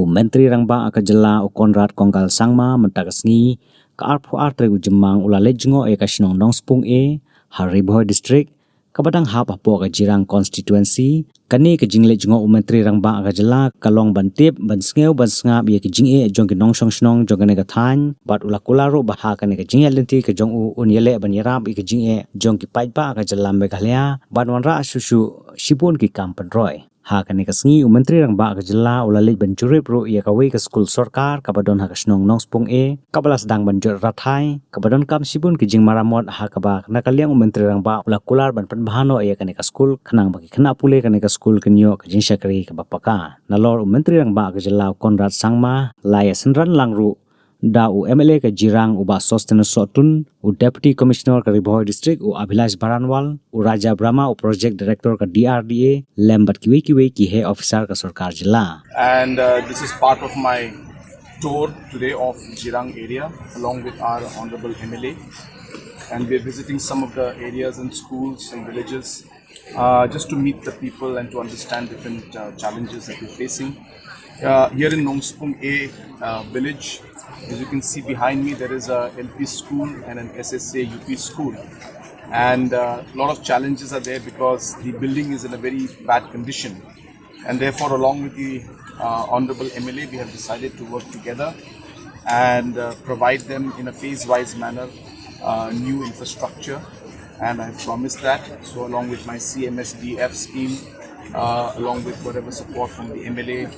Mentri rangbah ka jylla Conrad K sangma mentagasngi ka arphu artre jemang ula Leit jngoh ka shnong nongspung Ribhoi District kabadang hap apo ka jirang constituency kani ka jingle jngoh Mentri rangbah ka jylla kalong bantip ban sngew ban snga bi ka jinge jong ki nongsong shnong jong ka than bat ula kularo baha kani ka jinge lenti ka jong un yele ban yarab ka jinge jong ki paitba ka jylla Meghalaya ban wanra susu shibun ki kampanroy ha kani ka sngi Mentri rangbah ka jylla ula Leit ban jurip ro ia ka wei ka school sarkar kabadon ha ka shnong nongspung kabalas dang ban jur rathai kabadon kam shibun ki jing maramot ha ka ba nakaliang Mentri rangbah ula kular ban panbahano ia kani ka school khanang bagi khana pule kani ka school kenyo ka jing sakri ka bapaka nalor Mentri rangbah ka jylla Conrad sangma laya senran langru da MLA ka jirang uba sostena sotun Deputy Commissioner ka Ribhoi District Abhilash Baranwal Raja Brahma Project Director ka DRDA lembat kiwi ki he officer ka sarkar jilla. And this is part of my tour today of Jirang area along with our Honorable MLA, and we're visiting some of the areas and schools and villages just to meet the people and to understand different challenges that we're facing. Here in Nongspung village, as you can see behind me, there is a LP school and an SSA UP school, and a lot of challenges are there because the building is in a very bad condition, and therefore along with the Honorable MLA we have decided to work together and provide them in a phase-wise manner new infrastructure, and I've promised that. So along with my CMSDF scheme, along with whatever support from the MLA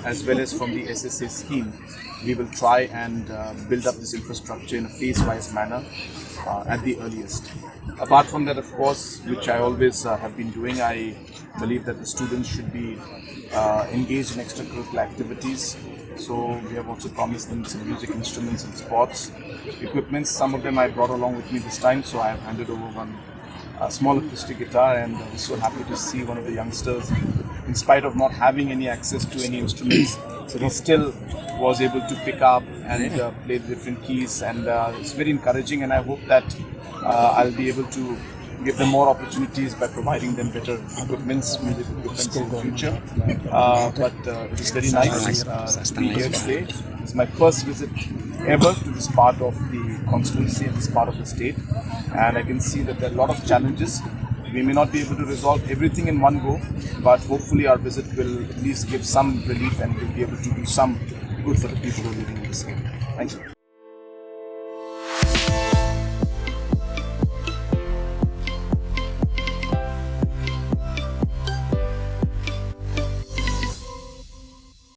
as well as from the SSA scheme, we will try and build up this infrastructure in a phase-wise manner at the earliest. Apart from that, of course, which I always have been doing, I believe that the students should be engaged in extracurricular activities. So we have also promised them some music instruments and sports equipment. Some of them I brought along with me this time, so I have handed over one small acoustic guitar, and I was so happy to see one of the youngsters, in spite of not having any access to any instruments, so he still was able to pick up and play the different keys, and it's very encouraging, and I hope that I'll be able to give them more opportunities by providing them better equipments, music equipments in the future. But it is very nice to be here today. It's my first visit ever to this part of the constituency and this part of the state, and I can see that there are a lot of challenges. We may not be able to resolve everything in one go, but hopefully our visit will at least give some relief and we'll be able to do some good for the people who are living in this area. Thank you.